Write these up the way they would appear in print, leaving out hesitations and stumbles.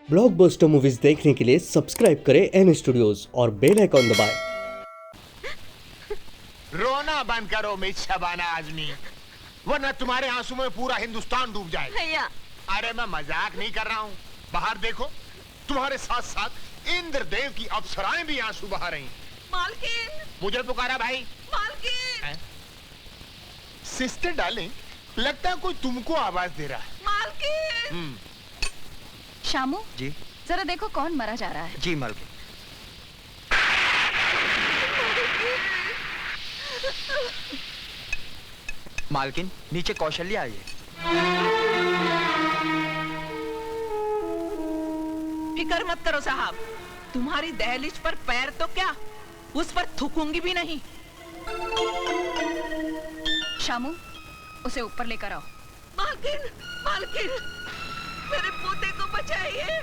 Blockbuster movies देखने के लिए सब्सक्राइब करें एन स्टूडियोज और बेल आइकॉन दबाएं। रोना बंद करो मिस शबाना आजमी, वरना तुम्हारे आंसू में पूरा हिंदुस्तान डूब जाएगा। भैया, अरे मैं मजाक नहीं कर रहा हूँ। बाहर देखो, तुम्हारे साथ साथ इंद्रदेव की अप्सराएं भी आंसू बहा रही। मालकिन, मुझे पुकारा भाई। मालकिन, सिस्टर डार्लिंग, लगता है कोई तुमको आवाज दे रहा है। मालकिन। शामू जी जरा देखो कौन मरा जा रहा है। जी मालकिन। मालकिन नीचे कौशल्या आई है। फिक्र मत करो साहब, तुम्हारी दहलीज पर पैर तो क्या, उस पर थूकूंगी भी नहीं। शामू उसे ऊपर लेकर आओ। मालकिन, मालकिन, मेरे पोते को बचाइए,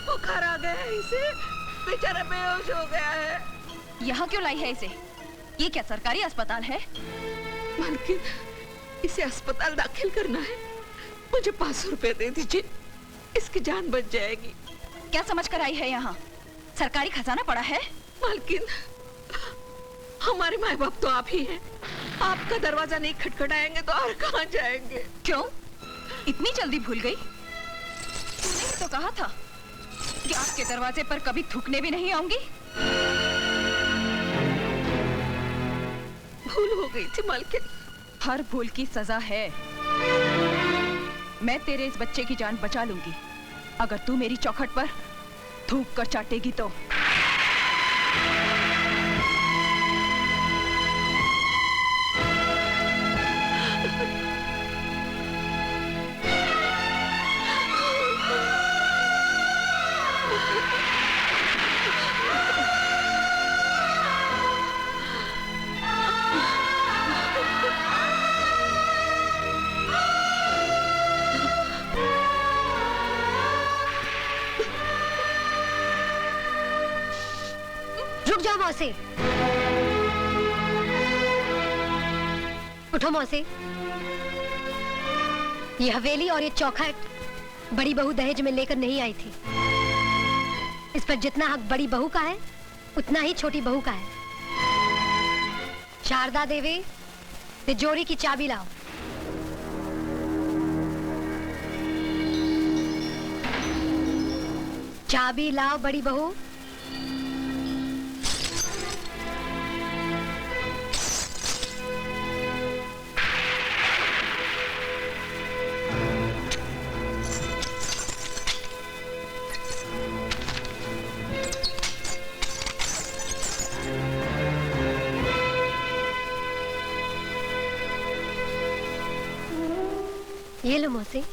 बुखार आ गया है इसे, बेचारा बेहोश हो गया है। यहाँ क्यों लाई है इसे? ये क्या सरकारी अस्पताल है? मालकिन, इसे अस्पताल दाखिल करना है, मुझे 500 रुपए दे दीजिए, इसकी जान बच जाएगी। क्या समझ कर आई है यहाँ? सरकारी खजाना पड़ा है। मालकिन, हमारे माँ बाप तो आप ही हैं, आपका दरवाजा नहीं खटखटाएंगे तो और कहाँ जाएंगे? क्यों इतनी जल्दी भूल गई? तूने ही तो कहा था कि आपके दरवाजे पर कभी थूकने भी नहीं आऊंगी। भूल हो गई थी मालकिन। हर भूल की सजा है। मैं तेरे इस बच्चे की जान बचा लूंगी अगर तू मेरी चौखट पर थूक कर चाटेगी तो। रुक जाओ मौसी, उठो मौसी। ये हवेली और ये चौखट बड़ी बहू दहेज में लेकर नहीं आई थी। इस पर जितना हक बड़ी बहू का है उतना ही छोटी बहू का है। शारदा देवी, तिजोरी की चाबी लाओ। चाबी लाओ बड़ी बहू। ये लो मौसी। ये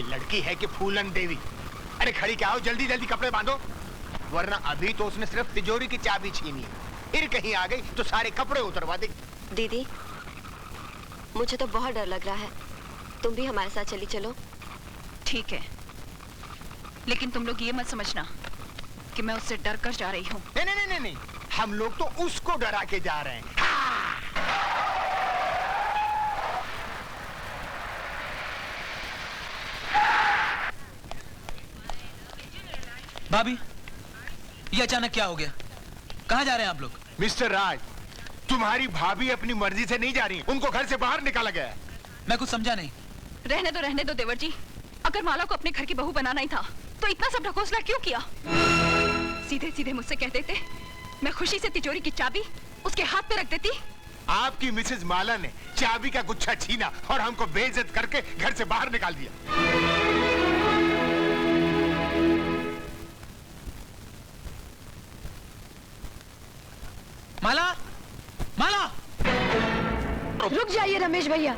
लड़की है कि फूलन देवी? अरे खड़ी क्या हो, जल्दी जल्दी कपड़े बांधो, वरना अभी तो उसने सिर्फ तिजोरी की चाबी छीनी है, फिर कहीं आ गई तो सारे कपड़े उतरवा देगी। दीदी, मुझे तो बहुत डर लग रहा है, तुम भी हमारे साथ चली चलो। ठीक है, लेकिन तुम लोग ये मत समझना कि मैं उससे डर कर जा रही हूँ। नहीं नहीं नहीं नहीं, हम लोग तो उसको डरा के जा रहे हैं। भाभी, ये अचानक क्या हो गया? कहाँ जा रहे हैं आप लोग? मिस्टर राज, तुम्हारी भाभी अपनी मर्जी से नहीं जा रही, उनको घर से बाहर निकाला गया है। मैं कुछ समझा नहीं। रहने दो देवर जी। अगर माला को अपने घर की बहू बनाना ही था तो इतना सब ढकोसला क्यों किया? सीधे सीधे मुझसे कह देते, मैं खुशी से तिजोरी की चाबी उसके हाथ पे रख देती। आपकी मिसेज माला ने चाबी का गुच्छा छीना और हमको बेइज्जत करके घर से बाहर निकाल दिया। माला, माला! रुक जाइए रमेश भैया,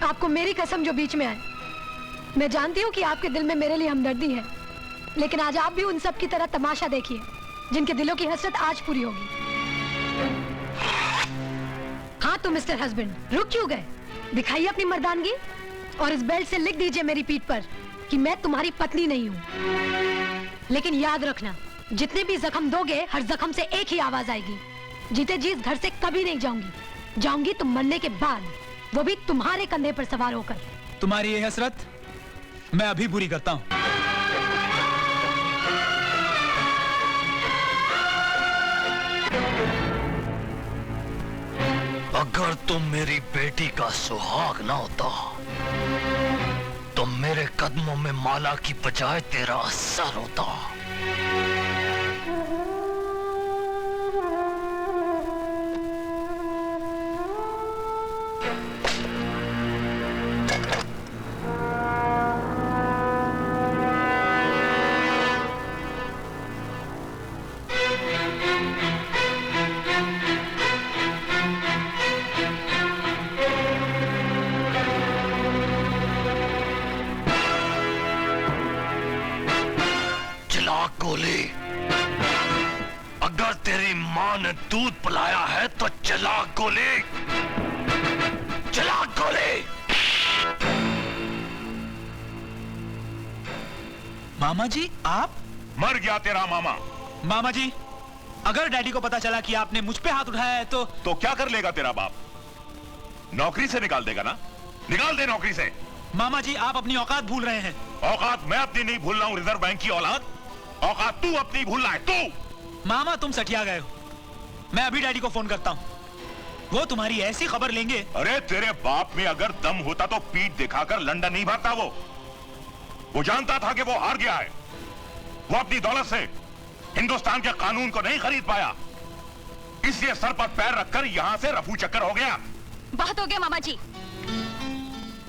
आपको मेरी कसम जो बीच में आए। मैं जानती हूँ कि आपके दिल में मेरे लिए हमदर्दी है, लेकिन आज आप भी उन सब की तरह तमाशा देखिए जिनके दिलों की हसरत आज पूरी होगी। हाँ तो मिस्टर हस्बैंड, रुक क्यों गए? दिखाइए अपनी मर्दानगी। और इस बेल्ट से लिख दीजिए मेरी पीठ पर कि मैं तुम्हारी पत्नी नहीं हूँ। लेकिन याद रखना, जितने भी जख्म दोगे, हर जख्म से एक ही आवाज आएगी, जीते जी इस घर से कभी नहीं जाऊंगी। जाऊंगी तो मरने के बाद, वो भी तुम्हारे कंधे पर सवार होकर। तुम्हारी ये हसरत मैं अभी पूरी करता हूँ। अगर तुम मेरी बेटी का सुहाग ना होता तो मेरे कदमों में माला की बजाय तेरा सर होता। गोली, अगर तेरी मां ने दूध पिलाया है तो चला गोली, चला गोली। मामा जी आप? मर गया तेरा मामा। मामा जी, अगर डैडी को पता चला कि आपने मुझ पे हाथ उठाया है तो क्या कर लेगा तेरा बाप? नौकरी से निकाल देगा ना? निकाल दे नौकरी से। मामा जी, आप अपनी औकात भूल रहे हैं। औकात मैं अपनी नहीं भूल रहा हूं, रिजर्व बैंक की औलाद। औकात तू अपनी भूल रहा है, तू। मामा तुम सठिया गए हो। मैं अभी डैडी को फोन करता हूं, वो तुम्हारी ऐसी खबर लेंगे। अरे तेरे बाप में अगर दम होता तो पीठ दिखाकर लंदन नहीं भागता। वो जानता था कि वो हार गया है। वो अपनी दौलत से हिंदुस्तान के कानून को नहीं खरीद पाया, इसलिए सर पर पैर रखकर यहां से रफू चक्कर हो गया। बहुत हो गया मामा जी।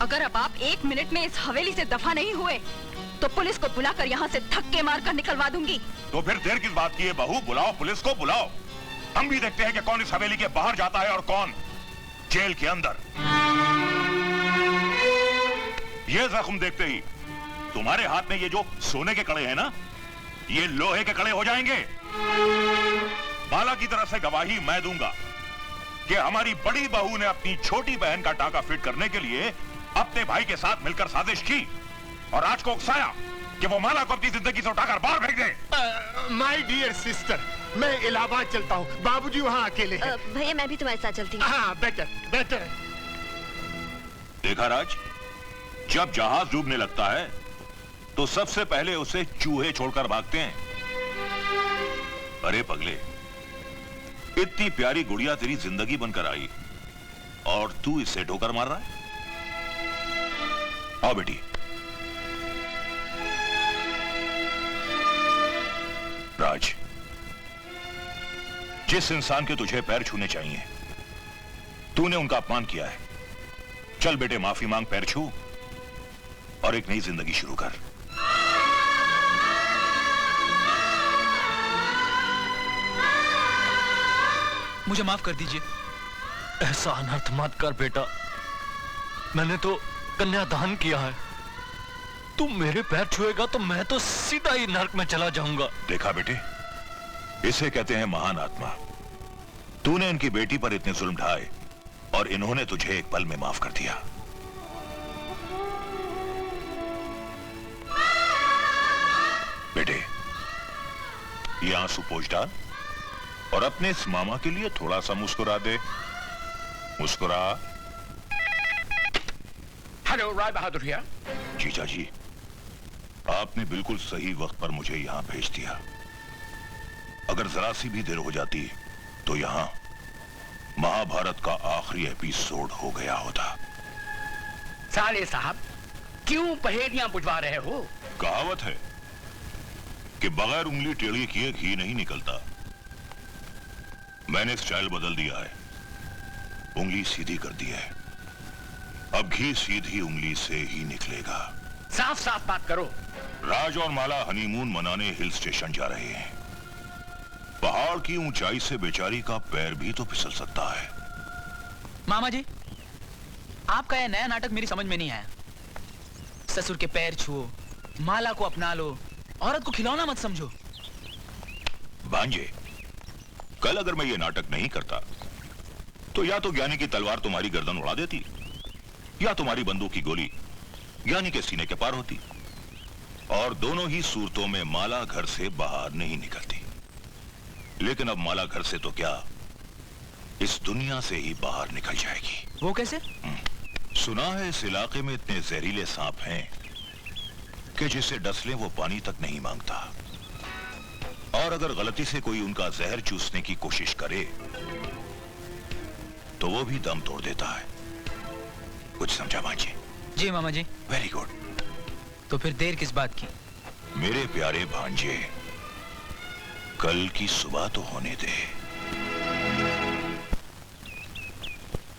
अगर अब आप 1 मिनट में इस हवेली से दफा नहीं हुए तो पुलिस को बुलाकर यहाँ से धक्के मारकर निकलवा दूंगी। तो फिर देर किस बात की है बहू? बुलाओ पुलिस को, बुलाओ। हम भी देखते हैं कि कौन इस हवेली के बाहर जाता है और कौन जेल के अंदर। ये जख्म देखते ही तुम्हारे हाथ में ये जो सोने के कड़े हैं ना, ये लोहे के कड़े हो जाएंगे। बाला की तरफ से गवाही मैं दूंगा कि हमारी बड़ी बहू ने अपनी छोटी बहन का टाका फिट करने के लिए अपने भाई के साथ मिलकर साजिश की और आज को उकसाया कि वो माला को अपनी जिंदगी से उठाकर बाहर फेंक दे। माय डियर सिस्टर, मैं इलाहाबाद चलता हूँ, बाबूजी वहाँ अकेले हैं। भैया मैं भी तुम्हारे साथ चलती हूँ। हाँ, बेटर बेटर। देखा राज, जब जहाज डूबने लगता है तो सबसे पहले उसे चूहे छोड़कर भागते हैं। अरे पगले, इतनी प्यारी गुड़िया तेरी जिंदगी बनकर आई और तू इसे ठोकर मार रहा है। आओ बेटी। राज, जिस इंसान के तुझे पैर छूने चाहिए तूने उनका अपमान किया है। चल बेटे, माफी मांग, पैर छू और एक नई जिंदगी शुरू कर। मुझे माफ कर दीजिए। ऐसा अनर्थ मत कर बेटा, मैंने तो कन्यादान किया है। तू मेरे पैर छुएगा तो मैं तो सीधा ही नरक में चला जाऊंगा। देखा बेटे, इसे कहते हैं महान आत्मा। तूने इनकी बेटी पर इतने जुल्म ढाए और इन्होंने तुझे एक पल में माफ कर दिया। बेटे, ये आंसू पोंछ डाल और अपने इस मामा के लिए थोड़ा सा मुस्कुरा दे। मुस्कुरा। Hello, Rai Bahadur here. जीजा जी, आपने बिल्कुल सही वक्त पर मुझे यहां भेज दिया। अगर जरा सी भी देर हो जाती तो यहां महाभारत का आखिरी एपिसोड हो गया होता। साले साहब, क्यों पहेलियां बुझवा रहे हो? कहावत है कि बगैर उंगली टेढ़ी किए घी नहीं निकलता। मैंने स्टाइल बदल दिया है, उंगली सीधी कर दी है। अब घी सीधी उंगली से ही निकलेगा। साफ साफ बात करो। राज और माला हनीमून मनाने हिल स्टेशन जा रहे हैं। पहाड़ की ऊंचाई से बेचारी का पैर भी तो फिसल सकता है। मामा जी, आपका यह नया नाटक मेरी समझ में नहीं आया। ससुर के पैर छुओ, माला को अपना लो, औरत को खिलौना मत समझो। भांजे, कल अगर मैं ये नाटक नहीं करता तो या तो ज्ञानी की तलवार तुम्हारी गर्दन उड़ा देती या तुम्हारी बंदूक की गोली यानी कि सीने के पार होती, और दोनों ही सूरतों में माला घर से बाहर नहीं निकलती। लेकिन अब माला घर से तो क्या, इस दुनिया से ही बाहर निकल जाएगी। वो कैसे? सुना है इस इलाके में इतने जहरीले सांप हैं कि जिसे डस ले वो पानी तक नहीं मांगता, और अगर गलती से कोई उनका जहर चूसने की कोशिश करे तो वो भी दम तोड़ देता है। कुछ समझा मांझी? जी मामा जी। Very good. तो फिर देर किस बात की? मेरे प्यारे भांजे, कल की सुबह तो होने दे।